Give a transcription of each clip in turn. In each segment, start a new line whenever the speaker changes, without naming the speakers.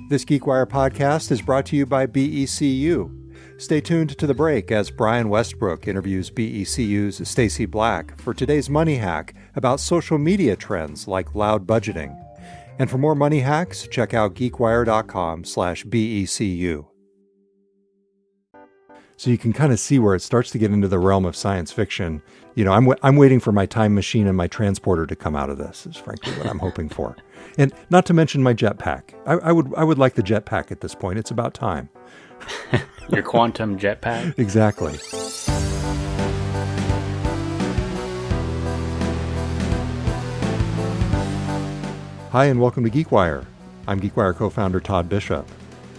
This GeekWire podcast is brought to you by BECU. Stay tuned to the break as Brian Westbrook interviews BECU's Stacy Black for today's Money Hack about social media trends like loud budgeting. And for more money hacks, check out geekwire.com/BECU. So you can kind of see where it starts to get into the realm of science fiction. You know, I'm waiting for my time machine and my transporter to come out of this, is frankly what I'm hoping for. And not to mention my jetpack. I would like the jetpack at this point. It's about time.
Your quantum jetpack?
Exactly. Hi, and welcome to GeekWire. I'm GeekWire co-founder Todd Bishop.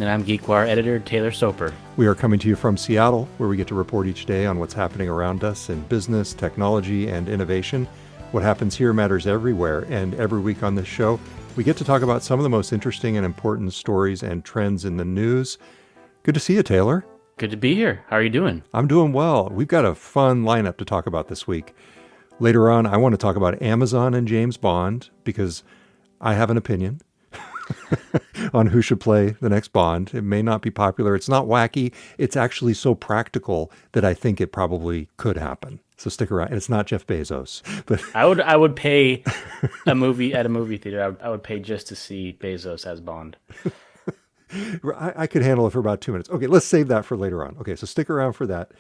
And I'm GeekWire editor Taylor Soper.
We are coming to you from Seattle, where we get to report each day on what's happening around us in business, technology, and innovation. What happens here matters everywhere, and every week on this show, we get to talk about some of the most interesting and important stories and trends in the news. Good to see you, Taylor.
Good to be here. How are you doing?
I'm doing well. We've got a fun lineup to talk about this week. Later on, I want to talk about Amazon and James Bond, because I have an opinion on who should play the next Bond. It may not be popular. It's not wacky. It's actually so practical that I think it probably could happen. So stick around. And it's not Jeff Bezos. But
I would pay a movie at a movie theater. I would pay just to see Bezos as Bond.
I could handle it for about 2 minutes. Okay, let's save that for later on. Okay, so stick around for that.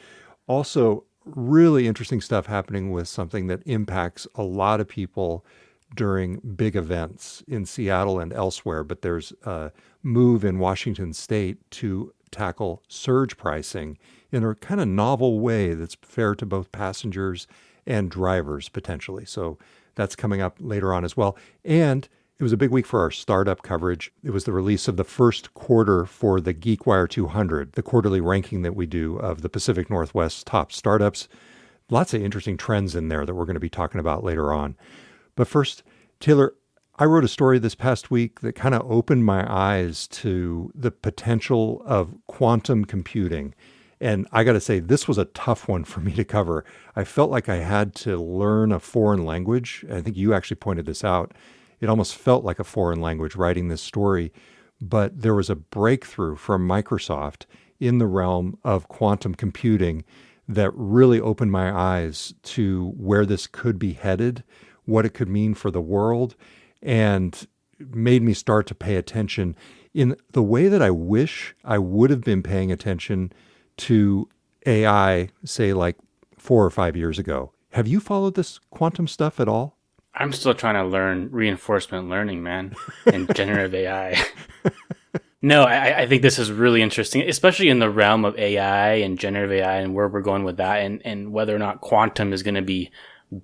Also, really interesting stuff happening with something that impacts a lot of people during big events in Seattle and elsewhere, but there's a move in Washington state to tackle surge pricing in a kind of novel way that's fair to both passengers and drivers potentially. So that's coming up later on as well. And it was a big week for our startup coverage. It was the release of the first quarter for the GeekWire 200, the quarterly ranking that we do of the Pacific Northwest top startups. Lots of interesting trends in there that we're going to be talking about later on. But first, Taylor, I wrote a story this past week that kind of opened my eyes to the potential of quantum computing. And I got to say, this was a tough one for me to cover. I felt like I had to learn a foreign language. I think you actually pointed this out. It almost felt like a foreign language writing this story. But there was a breakthrough from Microsoft in the realm of quantum computing that really opened my eyes to where this could be headed, what it could mean for the world, and made me start to pay attention in the way that I wish I would have been paying attention to AI, say like 4 or 5 years ago. Have you followed this quantum stuff at all?
I'm still trying to learn reinforcement learning, man, and generative AI. No, I think this is really interesting, especially in the realm of AI and generative AI and where we're going with that, and whether or not quantum is going to be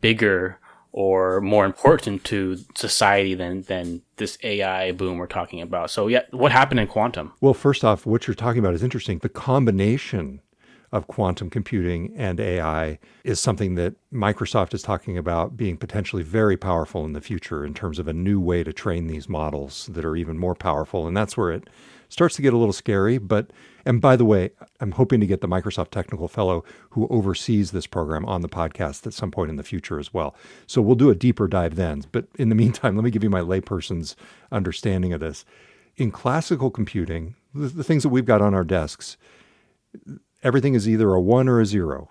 bigger or more important to society than this AI boom we're talking about. So yeah, what happened in quantum?
Well, first off, what you're talking about is interesting. The combination of quantum computing and AI is something that Microsoft is talking about being potentially very powerful in the future in terms of a new way to train these models that are even more powerful. And that's where it starts to get a little scary. And by the way, I'm hoping to get the Microsoft technical fellow who oversees this program on the podcast at some point in the future as well. So we'll do a deeper dive then. But in the meantime, let me give you my layperson's understanding of this. In classical computing, the things that we've got on our desks, everything is either a 1 or a 0.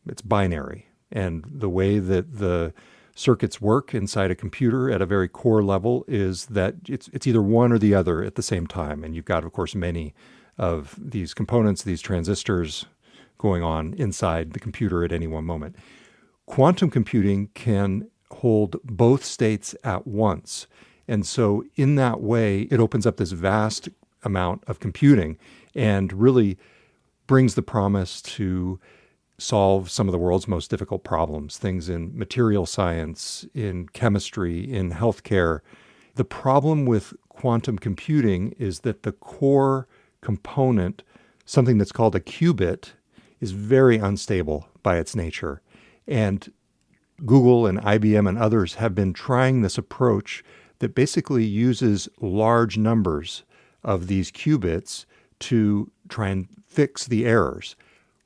It's binary. And the way that the circuits work inside a computer at a very core level is that it's either one or the other at the same time. And you've got, of course, many of these components, these transistors going on inside the computer at any one moment. Quantum computing can hold both states at once. And so in that way, it opens up this vast amount of computing and really brings the promise to solve some of the world's most difficult problems, things in material science, in chemistry, in healthcare. The problem with quantum computing is that the core component, something that's called a qubit, is very unstable by its nature. And Google and IBM and others have been trying this approach that basically uses large numbers of these qubits to try and fix the errors.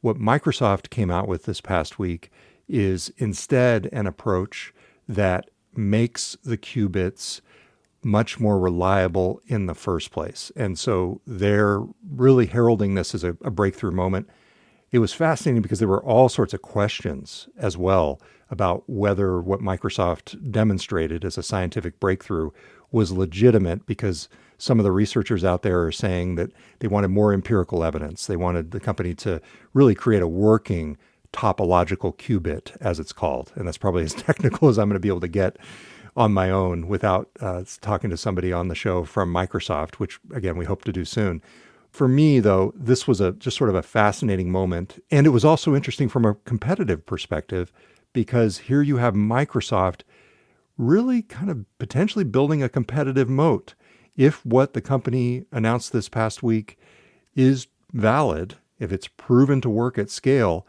What Microsoft came out with this past week is instead an approach that makes the qubits much more reliable in the first place. And so they're really heralding this as a breakthrough moment. It was fascinating because there were all sorts of questions as well about whether what Microsoft demonstrated as a scientific breakthrough was legitimate, because some of the researchers out there are saying that they wanted more empirical evidence. They wanted the company to really create a working topological qubit, as it's called. And that's probably as technical as I'm going to be able to get on my own without talking to somebody on the show from Microsoft, which, again, we hope to do soon. For me, though, this was just sort of a fascinating moment. And it was also interesting from a competitive perspective, because here you have Microsoft really kind of potentially building a competitive moat. If what the company announced this past week is valid, if it's proven to work at scale,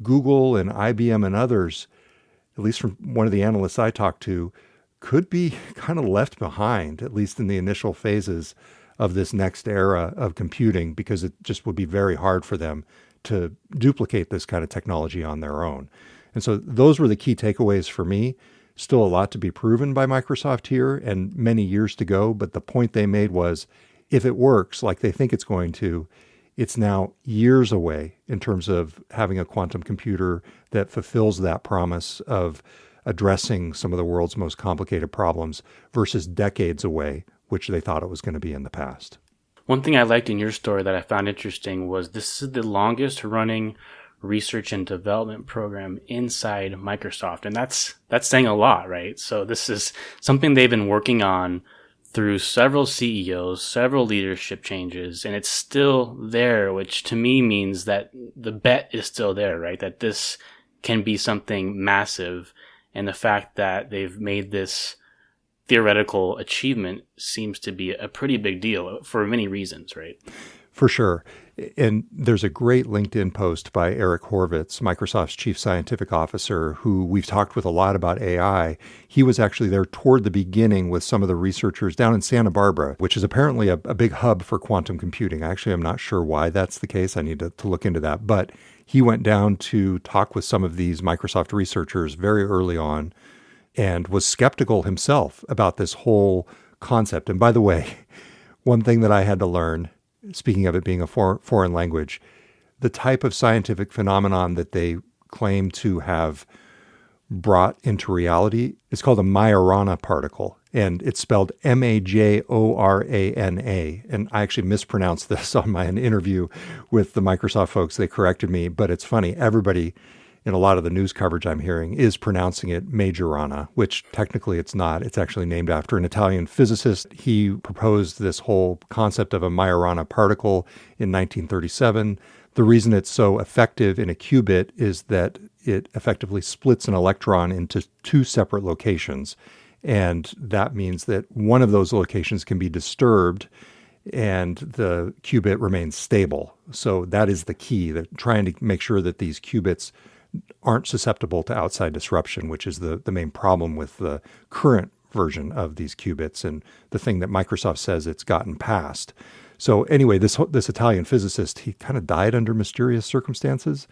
Google and IBM and others, at least from one of the analysts I talked to, could be kind of left behind, at least in the initial phases of this next era of computing, because it just would be very hard for them to duplicate this kind of technology on their own. And so those were the key takeaways for me. Still a lot to be proven by Microsoft here and many years to go. But the point they made was, if it works like they think it's going to, it's now years away in terms of having a quantum computer that fulfills that promise of addressing some of the world's most complicated problems versus decades away, which they thought it was going to be in the past.
One thing I liked in your story that I found interesting was this is the longest running research and development program inside Microsoft. And that's saying a lot, right? So this is something they've been working on through several CEOs, several leadership changes, and it's still there, which to me means that the bet is still there, right? That this can be something massive. And the fact that they've made this theoretical achievement seems to be a pretty big deal for many reasons, right?
For sure. And there's a great LinkedIn post by Eric Horvitz, Microsoft's chief scientific officer, who we've talked with a lot about AI. He was actually there toward the beginning with some of the researchers down in Santa Barbara, which is apparently a big hub for quantum computing. Actually, I'm not sure why that's the case. I need to look into that. But he went down to talk with some of these Microsoft researchers very early on and was skeptical himself about this whole concept. And by the way, one thing that I had to learn, speaking of it being a foreign language, the type of scientific phenomenon that they claim to have brought into reality is called a Majorana particle. And it's spelled Majorana. And I actually mispronounced this on my interview with the Microsoft folks. They corrected me, but it's funny. Everybody in a lot of the news coverage I'm hearing is pronouncing it Majorana, which technically it's not. It's actually named after an Italian physicist. He proposed this whole concept of a Majorana particle in 1937. The reason it's so effective in a qubit is that it effectively splits an electron into two separate locations. And that means that one of those locations can be disturbed and the qubit remains stable. So that is the key, that trying to make sure that these qubits aren't susceptible to outside disruption, which is the main problem with the current version of these qubits and the thing that Microsoft says it's gotten past. So anyway, this Italian physicist, he kind of died under mysterious circumstances.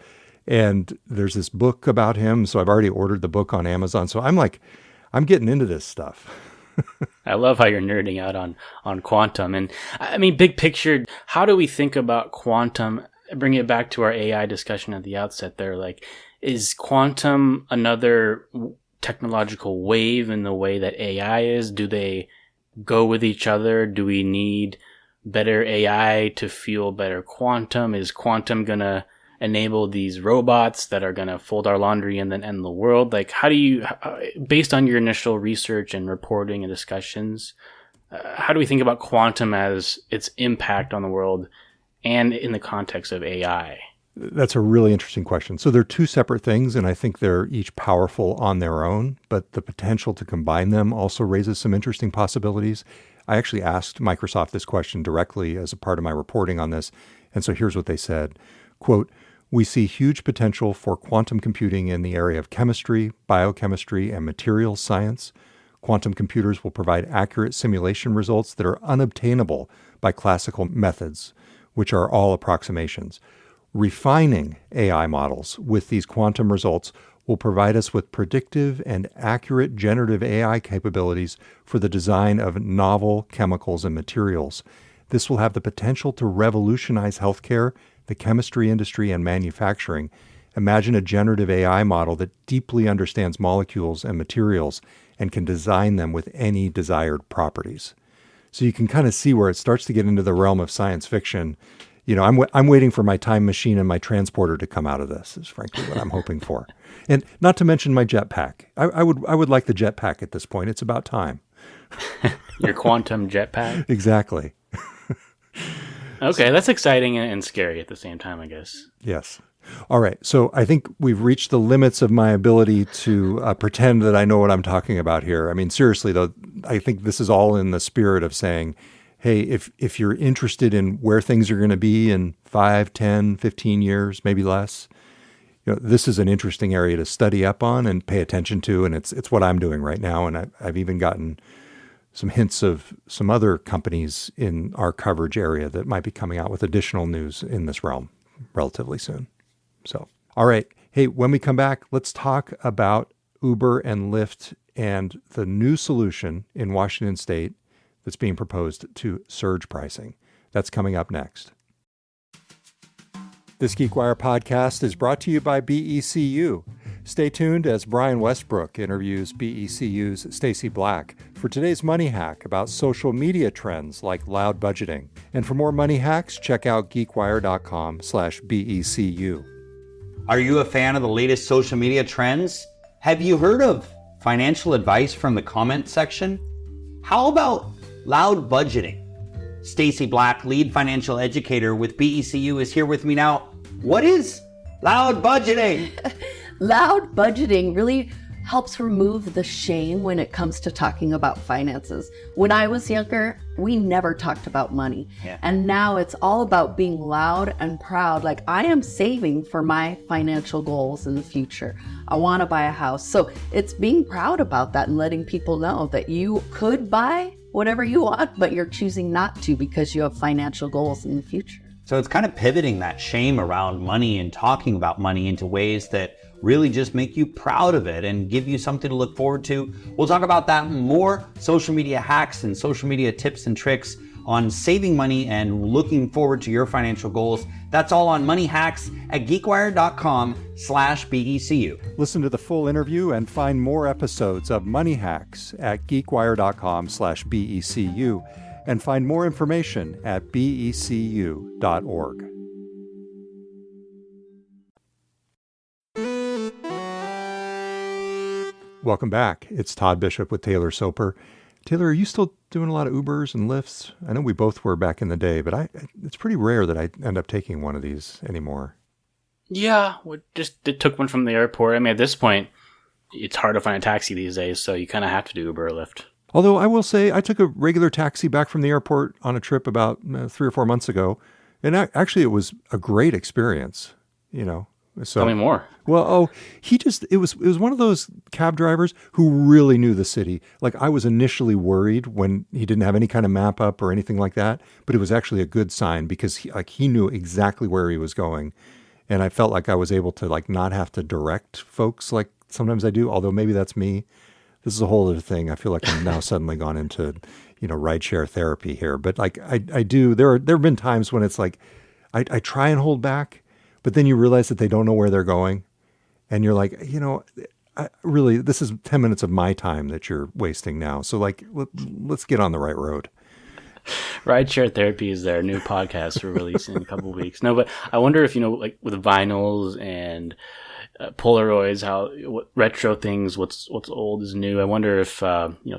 And there's this book about him. So I've already ordered the book on Amazon. So I'm getting into this stuff.
I love how you're nerding out on quantum. And I mean, big picture, how do we think about quantum? Bring it back to our AI discussion at the outset there. Like, is quantum another technological wave in the way that AI is? Do they go with each other? Do we need better AI to fuel better quantum? Is quantum going to enable these robots that are going to fold our laundry and then end the world? Like, how do you, based on your initial research and reporting and discussions, how do we think about quantum as its impact on the world and in the context of AI?
That's a really interesting question. So they're two separate things, and I think they're each powerful on their own, but the potential to combine them also raises some interesting possibilities. I actually asked Microsoft this question directly as a part of my reporting on this, and so here's what they said. Quote, "We see huge potential for quantum computing in the area of chemistry, biochemistry, and materials science. Quantum computers will provide accurate simulation results that are unobtainable by classical methods, which are all approximations. Refining AI models with these quantum results will provide us with predictive and accurate generative AI capabilities for the design of novel chemicals and materials. This will have the potential to revolutionize healthcare, the chemistry industry, and manufacturing. Imagine a generative AI model that deeply understands molecules and materials and can design them with any desired properties. So you can kind of see where it starts to get into the realm of science fiction. I'm waiting for my time machine and my transporter to come out of this, is frankly what I'm hoping for. And not to mention my jetpack. I would like the jetpack at this point. It's about time.
Your quantum jetpack?
Exactly.
Okay, that's exciting and scary at the same time, I guess.
Yes. All right. So I think we've reached the limits of my ability to pretend that I know what I'm talking about here. I mean, seriously, though, I think this is all in the spirit of saying, hey, if you're interested in where things are going to be in 5, 10, 15 years, maybe less, this is an interesting area to study up on and pay attention to. And it's what I'm doing right now. And I've even gotten some hints of some other companies in our coverage area that might be coming out with additional news in this realm relatively soon. So, all right. Hey, when we come back, let's talk about Uber and Lyft and the new solution in Washington State that's being proposed to surge pricing. That's coming up next. This GeekWire podcast is brought to you by BECU. Stay tuned as Brian Westbrook interviews BECU's Stacy Black for today's Money Hack about social media trends like loud budgeting. And for more money hacks, check out geekwire.com/BECU.
Are you a fan of the latest social media trends? Have you heard of financial advice from the comment section? How about loud budgeting? Stacy Black, lead financial educator with BECU, is here with me now. What is loud budgeting?
Loud budgeting really helps remove the shame when it comes to talking about finances. When I was younger, we never talked about money.
Yeah.
And now it's all about being loud and proud. Like, I am saving for my financial goals in the future. I want to buy a house. So it's being proud about that and letting people know that you could buy whatever you want, but you're choosing not to because you have financial goals in the future.
So it's kind of pivoting that shame around money and talking about money into ways that really just make you proud of it and give you something to look forward to. We'll talk about that and more, social media hacks and social media tips and tricks on saving money and looking forward to your financial goals. That's all on Money Hacks at geekwire.com/BECU.
Listen to the full interview and find more episodes of Money Hacks at geekwire.com/BECU and find more information at becu.org. Welcome back. It's Todd Bishop with Taylor Soper. Taylor, are you still doing a lot of Ubers and Lyfts? I know we both were back in the day, but it's pretty rare that I end up taking one of these anymore.
Yeah, it took one from the airport. I mean, at this point, it's hard to find a taxi these days, so you kind of have to do Uber or Lyft.
Although I will say I took a regular taxi back from the airport on a trip about 3 or 4 months ago, and actually it was a great experience, So,
tell me more.
Well, it was one of those cab drivers who really knew the city. Like, I was initially worried when he didn't have any kind of map up or anything like that, but it was actually a good sign because he knew exactly where he was going. And I felt like I was able to not have to direct folks like sometimes I do, although maybe that's me. This is a whole other thing. I feel like I'm now suddenly gone into, rideshare therapy here. But I do, there have been times when it's like, I try and hold back, but then you realize that they don't know where they're going. And you're like, really, this is 10 minutes of my time that you're wasting now. So let's get on the right road.
Rideshare Therapy is their new podcast we're releasing in a couple of weeks. No, but I wonder if, with vinyls and Polaroids, what retro things, what's old is new. I wonder if,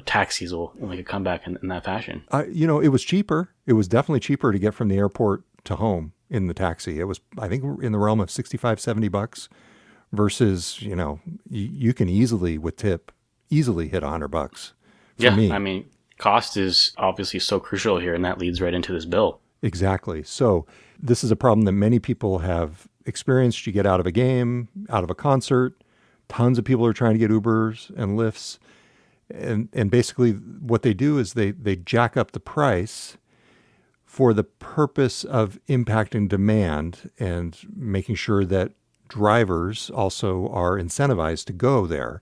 taxis will make a comeback in that fashion.
It was cheaper. It was definitely cheaper to get from the airport to home in the taxi. It was, I think, in the realm of $65-$70 versus, you can easily, with tip, hit $100 for me.
I mean, cost is obviously so crucial here, and that leads right into this bill.
Exactly. So this is a problem that many people have experienced. You get out of a game, out of a concert, tons of people are trying to get Ubers and Lyfts. And basically what they do is they jack up the price for the purpose of impacting demand and making sure that drivers also are incentivized to go there.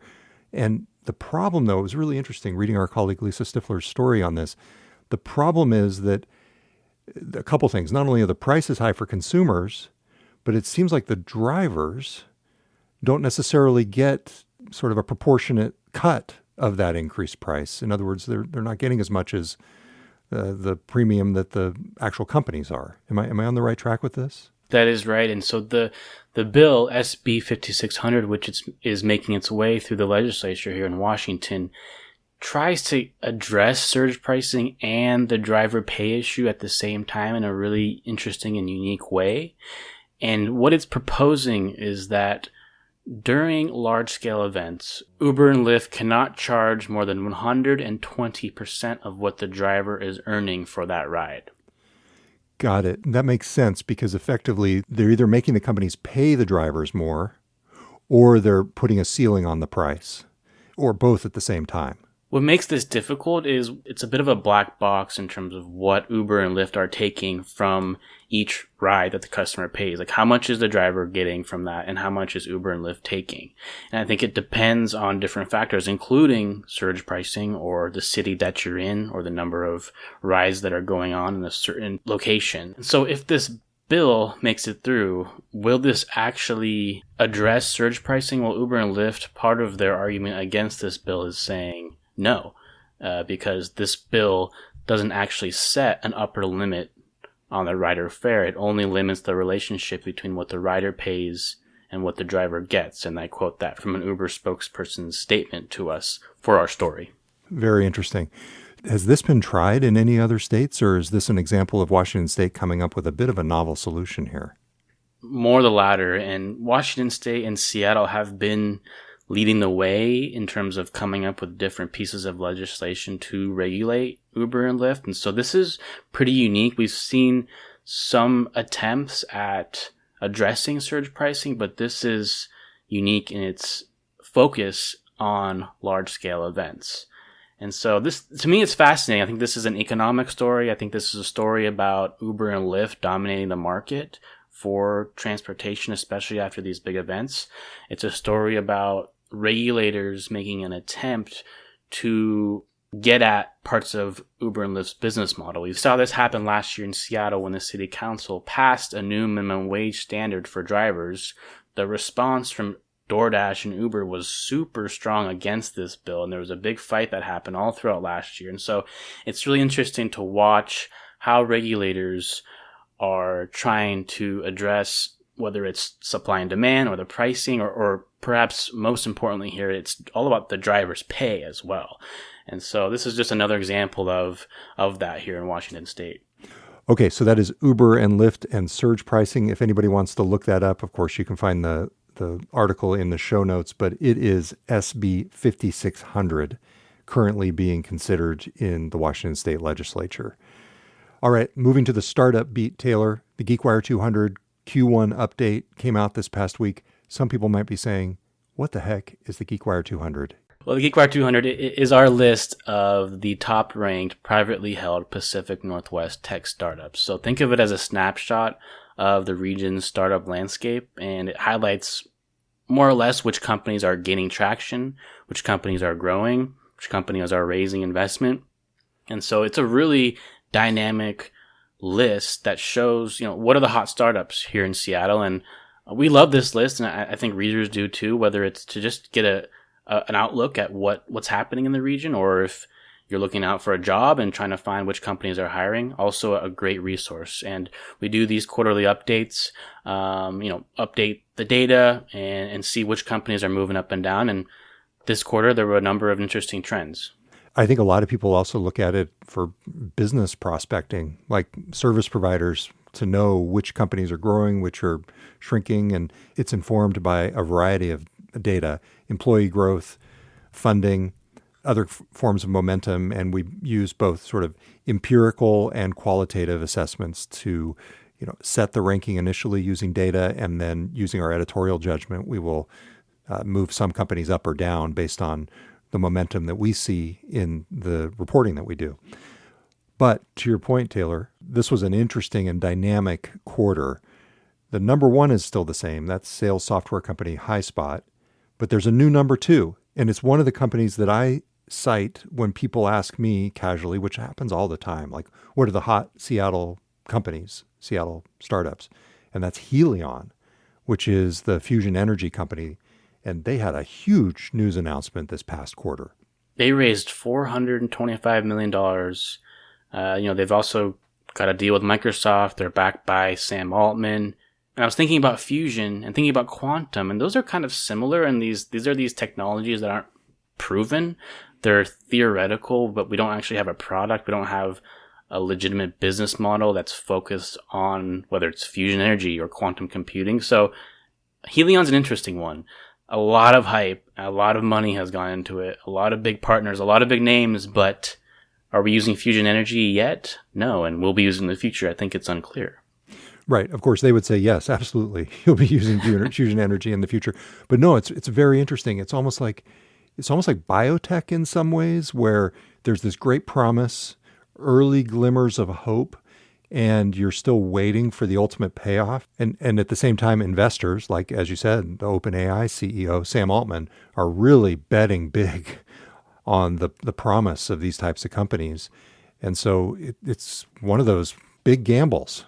And the problem, though, it was really interesting reading our colleague Lisa Stifler's story on this. The problem is that a couple things. Not only are the prices high for consumers, but it seems like the drivers don't necessarily get sort of a proportionate cut of that increased price. In other words, they're not getting as much as the premium that the actual companies are. Am I on the right track with this?
That is right. And so the bill, SB 5600, which is making its way through the legislature here in Washington, tries to address surge pricing and the driver pay issue at the same time in a really interesting and unique way. And what it's proposing is that during large-scale events, Uber and Lyft cannot charge more than 120% of what the driver is earning for that ride.
Got it. That makes sense because effectively they're either making the companies pay the drivers more or they're putting a ceiling on the price, or both at the same time.
What makes this difficult is it's a bit of a black box in terms of what Uber and Lyft are taking from each ride that the customer pays. Like, how much is the driver getting from that and how much is Uber and Lyft taking? And I think it depends on different factors, including surge pricing or the city that you're in or the number of rides that are going on in a certain location. And so if this bill makes it through, will this actually address surge pricing? Well, Uber and Lyft, part of their argument against this bill is saying no, because this bill doesn't actually set an upper limit on the rider fare. It only limits the relationship between what the rider pays and what the driver gets. And I quote that from an Uber spokesperson's statement to us for our story.
Very interesting. Has this been tried in any other states, or is this an example of Washington State coming up with a bit of a novel solution here?
More the latter. And Washington State and Seattle have been leading the way in terms of coming up with different pieces of legislation to regulate Uber and Lyft. And so this is pretty unique. We've seen some attempts at addressing surge pricing, but this is unique in its focus on large-scale events. And so this, to me, it's fascinating. I think this is an economic story. I think this is a story about Uber and Lyft dominating the market for transportation, especially after these big events. It's a story about regulators making an attempt to get at parts of Uber and Lyft's business model. We saw this happen last year in Seattle when the city council passed a new minimum wage standard for drivers. The response from DoorDash and Uber was super strong against this bill, and there was a big fight that happened all throughout last year. And so it's really interesting to watch how regulators are trying to address whether it's supply and demand or the pricing, or perhaps most importantly here, it's all about the driver's pay as well. And so this is just another example of that here in Washington State.
Okay, so that is Uber and Lyft and surge pricing. If anybody wants to look that up, of course, you can find the article in the show notes, but it is SB 5600 currently being considered in the Washington State Legislature. All right, moving to the startup beat, Taylor, the GeekWire 200 Q1 update came out this past week. Some people might be saying, what the heck is the GeekWire 200?
Well, the GeekWire 200 is our list of the top-ranked, privately held Pacific Northwest tech startups. So think of it as a snapshot of the region's startup landscape, and it highlights more or less which companies are gaining traction, which companies are growing, which companies are raising investment. And so it's a really dynamic list that shows, what are the hot startups here in Seattle. And we love this list, and I think readers do too, whether it's to just get an outlook at what's happening in the region, or if you're looking out for a job and trying to find which companies are hiring. Also a great resource. And we do these quarterly updates, update the data and see which companies are moving up and down. And this quarter, there were a number of interesting trends.
I think a lot of people also look at it for business prospecting, like service providers, to know which companies are growing, which are shrinking. And it's informed by a variety of data, employee growth, funding, other forms of momentum. And we use both sort of empirical and qualitative assessments to, set the ranking initially using data, and then using our editorial judgment, we will move some companies up or down based on the momentum that we see in the reporting that we do. But to your point, Taylor, this was an interesting and dynamic quarter. The number one is still the same. That's sales software company HighSpot. But there's a new number two. And it's one of the companies that I cite when people ask me casually, which happens all the time, like, what are the hot Seattle companies, Seattle startups? And that's Helion, which is the fusion energy company. And they had a huge news announcement this past quarter.
They raised $425 million. They've also got a deal with Microsoft. They're backed by Sam Altman. And I was thinking about fusion and thinking about quantum, and those are kind of similar. And these are these technologies that aren't proven. They're theoretical, but we don't actually have a product. We don't have a legitimate business model that's focused on whether it's fusion energy or quantum computing. So Helion's an interesting one. A lot of hype, a lot of money has gone into it, a lot of big partners, a lot of big names, but are we using fusion energy yet? No, and we'll be using in the future. I think it's unclear.
Right. Of course, they would say, yes, absolutely. You'll be using fusion energy in the future. But no, it's very interesting. It's almost like biotech in some ways, where there's this great promise, early glimmers of hope, and you're still waiting for the ultimate payoff. And at the same time, investors, like, as you said, the OpenAI CEO, Sam Altman, are really betting big on the promise of these types of companies. And so it's one of those big gambles,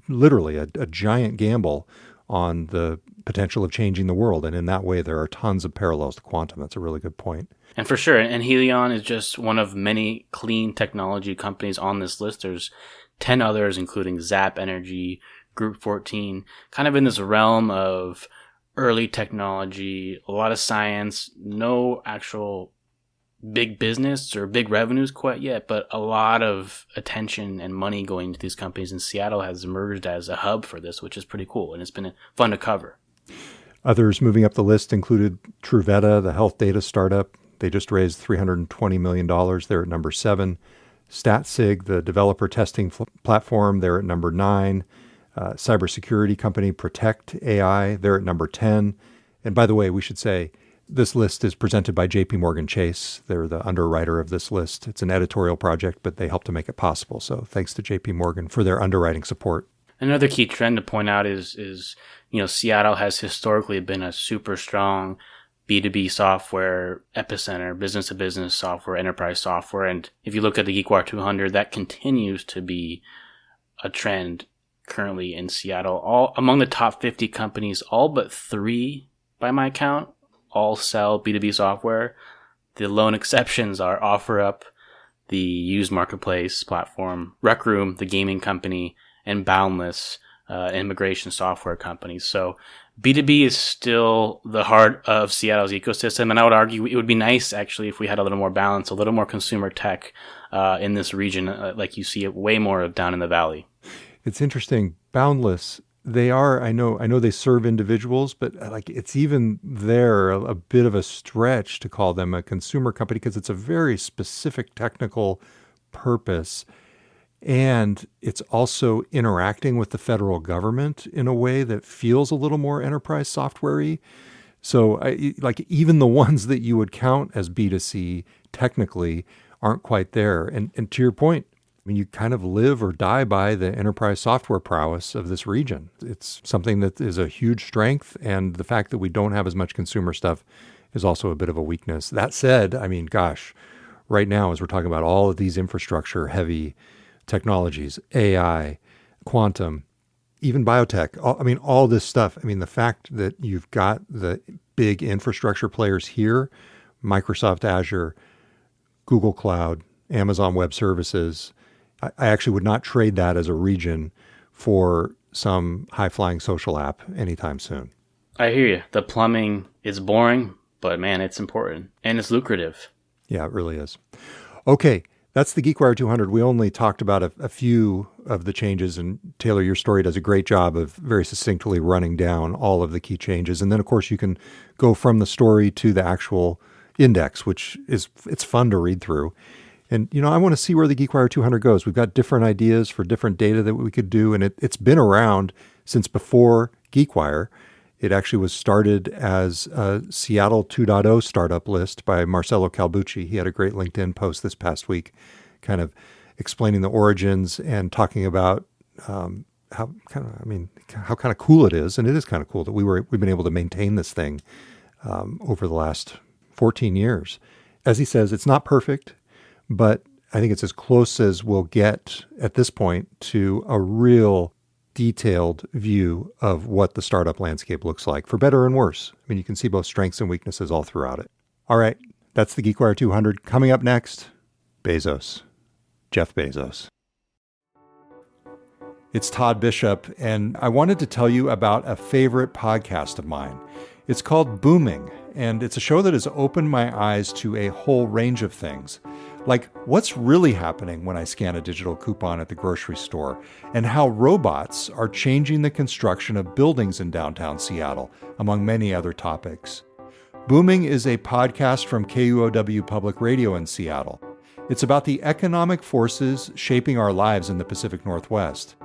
literally a giant gamble on the potential of changing the world. And in that way, there are tons of parallels to quantum. That's a really good point.
And for sure, and Helion is just one of many clean technology companies on this list. There's 10 others, including Zap Energy, Group 14, kind of in this realm of early technology, a lot of science, no actual big business or big revenues quite yet, but a lot of attention and money going to these companies. And Seattle has emerged as a hub for this, which is pretty cool. And it's been fun to cover.
Others moving up the list included Truveta, the health data startup. They just raised $320 million. They're at number 7. StatSig, the developer testing platform, they're at number 9. Cybersecurity company Protect AI, they're at number 10. And by the way, we should say this list is presented by JP Morgan Chase. They're the underwriter of this list. It's an editorial project, but they helped to make it possible. So thanks to JP Morgan for their underwriting support.
Another key trend to point out is Seattle has historically been a super strong B2B software epicenter, business-to-business software, enterprise software. And if you look at the GeekWire 200, that continues to be a trend currently in Seattle. All among the top 50 companies, all but 3, by my count, all sell B2B software. The lone exceptions are OfferUp, the used marketplace platform, Rec Room, the gaming company, and Boundless, immigration software company. So B2B is still the heart of Seattle's ecosystem, and I would argue it would be nice, actually, if we had a little more balance, a little more consumer tech in this region, like you see it way more of down in the valley.
It's interesting. Boundless, they are, I know they serve individuals, but like it's even there a bit of a stretch to call them a consumer company because it's a very specific technical purpose. And it's also interacting with the federal government in a way that feels a little more enterprise software-y. So like even the ones that you would count as B2C technically aren't quite there. And to your point, I mean, you kind of live or die by the enterprise software prowess of this region. It's something that is a huge strength. And the fact that we don't have as much consumer stuff is also a bit of a weakness. That said, I mean, gosh, right now, as we're talking about all of these infrastructure heavy technologies, AI, quantum, even biotech, all this stuff. I mean, the fact that you've got the big infrastructure players here, Microsoft Azure, Google Cloud, Amazon Web Services, I actually would not trade that as a region for some high-flying social app anytime soon.
I hear you. The plumbing is boring, but man, it's important and it's lucrative.
Yeah, it really is. Okay. That's the GeekWire 200. We only talked about a few of the changes, and Taylor, your story does a great job of very succinctly running down all of the key changes. And then, of course, you can go from the story to the actual index, which it's fun to read through. And, I want to see where the GeekWire 200 goes. We've got different ideas for different data that we could do, and it's been around since before GeekWire. It actually was started as a Seattle 2.0 startup list by Marcelo Calbucci. He had a great LinkedIn post this past week kind of explaining the origins and talking about how kind of cool it is, and it is kind of cool that we've been able to maintain this thing over the last 14 years. As he says, it's not perfect, but I think it's as close as we'll get at this point to a real detailed view of what the startup landscape looks like, for better and worse. I mean, you can see both strengths and weaknesses all throughout it. All right, that's the GeekWire 200. Coming up next, Bezos. Jeff Bezos. It's Todd Bishop, and I wanted to tell you about a favorite podcast of mine. It's called Booming, and it's a show that has opened my eyes to a whole range of things, like what's really happening when I scan a digital coupon at the grocery store, and how robots are changing the construction of buildings in downtown Seattle, among many other topics. Booming is a podcast from KUOW Public Radio in Seattle. It's about the economic forces shaping our lives in the Pacific Northwest.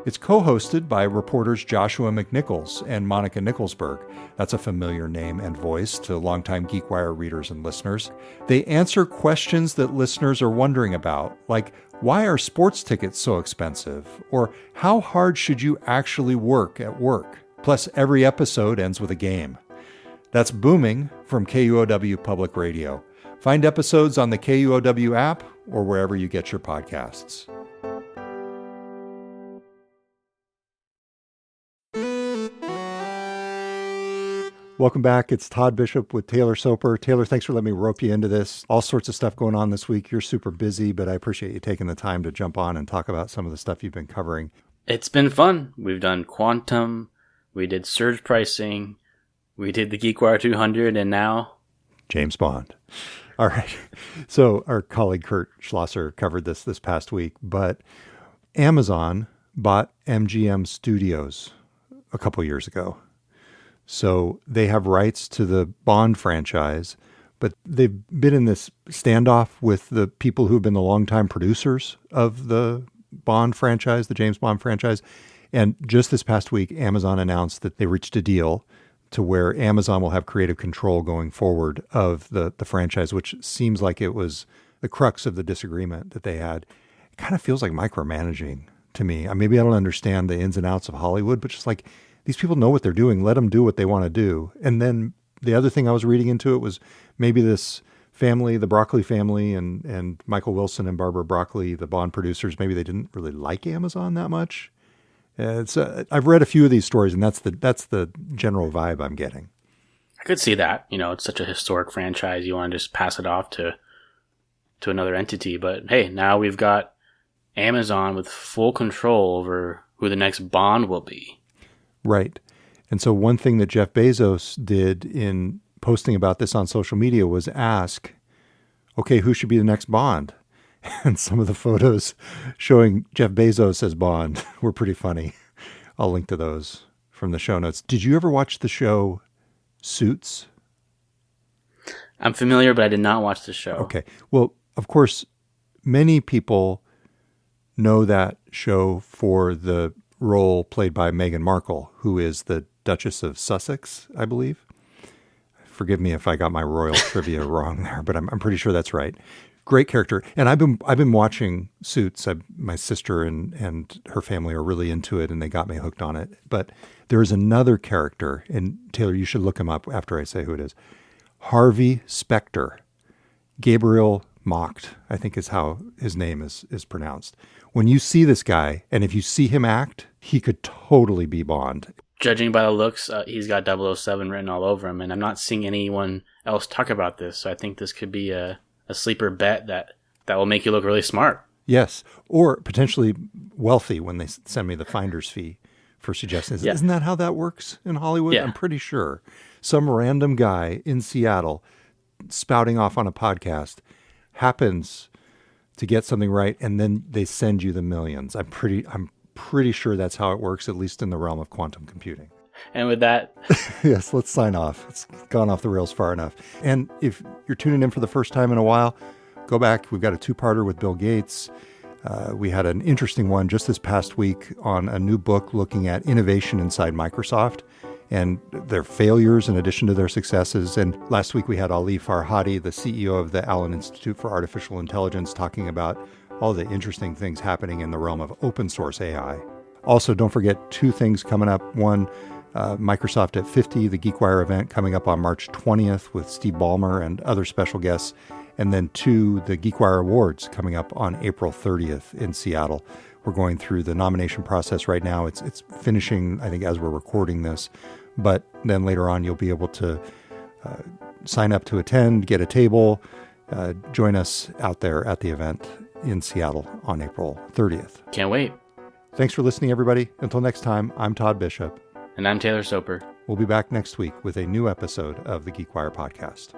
It's co-hosted by reporters Joshua McNichols and Monica Nicholsberg. That's a familiar name and voice to longtime GeekWire readers and listeners. They answer questions that listeners are wondering about, like why are sports tickets so expensive? Or how hard should you actually work at work? Plus, every episode ends with a game. That's Booming from KUOW Public Radio. Find episodes on the KUOW app or wherever you get your podcasts. Welcome back. It's Todd Bishop with Taylor Soper. Taylor, thanks for letting me rope you into this. All sorts of stuff going on this week. You're super busy, but I appreciate you taking the time to jump on and talk about some of the stuff you've been covering.
It's been fun. We've done quantum, we did surge pricing, we did the GeekWire 200, and now
James Bond. All right. So our colleague Kurt Schlosser covered this past week, but Amazon bought MGM Studios a couple years ago. So they have rights to the Bond franchise, but they've been in this standoff with the people who've been the longtime producers of the Bond franchise, the James Bond franchise. And just this past week, Amazon announced that they reached a deal to where Amazon will have creative control going forward of the franchise, which seems like it was the crux of the disagreement that they had. It kind of feels like micromanaging to me. Maybe I don't understand the ins and outs of Hollywood, but just like, these people know what they're doing. Let them do what they want to do. And then the other thing I was reading into it was maybe this family, the Broccoli family and Michael Wilson and Barbara Broccoli, the Bond producers, maybe they didn't really like Amazon that much. I've read a few of these stories, and that's the general vibe I'm getting.
I could see that. It's such a historic franchise. You want to just pass it off to another entity. But hey, now we've got Amazon with full control over who the next Bond will be.
Right. And so one thing that Jeff Bezos did in posting about this on social media was ask, okay, who should be the next Bond? And some of the photos showing Jeff Bezos as Bond were pretty funny. I'll link to those from the show notes. Did you ever watch the show Suits?
I'm familiar, but I did not watch the show.
Okay. Well, of course, many people know that show for the role played by Meghan Markle, who is the Duchess of Sussex, I believe. Forgive me if I got my royal trivia wrong there, but I'm pretty sure that's right. Great character. And I've been watching Suits. My sister and her family are really into it, and they got me hooked on it. But there is another character, and Taylor, you should look him up after I say who it is. Harvey Specter. Gabriel Macht, I think is how his name is pronounced. When you see this guy, and if you see him act, he could totally be Bond.
Judging by the looks, he's got 007 written all over him, and I'm not seeing anyone else talk about this, so I think this could be a sleeper bet that will make you look really smart.
Yes, or potentially wealthy when they send me the finder's fee for suggestions. Yeah. Isn't that how that works in Hollywood? Yeah. I'm pretty sure. Some random guy in Seattle spouting off on a podcast happens to get something right, and then they send you the millions. I'm pretty sure that's how it works, at least in the realm of quantum computing.
And with that,
yes, let's sign off. It's gone off the rails far enough. And if you're tuning in for the first time in a while, go back. We've got a two-parter with Bill Gates. We had an interesting one just this past week on a new book looking at innovation inside Microsoft and their failures in addition to their successes. And last week we had Ali Farhadi, the CEO of the Allen Institute for Artificial Intelligence, talking about all the interesting things happening in the realm of open source AI. Also, don't forget 2 things coming up. One, Microsoft at 50, the GeekWire event coming up on March 20th with Steve Ballmer and other special guests. And then 2, the GeekWire Awards coming up on April 30th in Seattle. We're going through the nomination process right now. It's finishing, I think, as we're recording this. But then later on, you'll be able to sign up to attend, get a table, join us out there at the event in Seattle on April 30th.
Can't wait.
Thanks for listening, everybody. Until next time, I'm Todd Bishop.
And I'm Taylor Soper.
We'll be back next week with a new episode of the GeekWire podcast.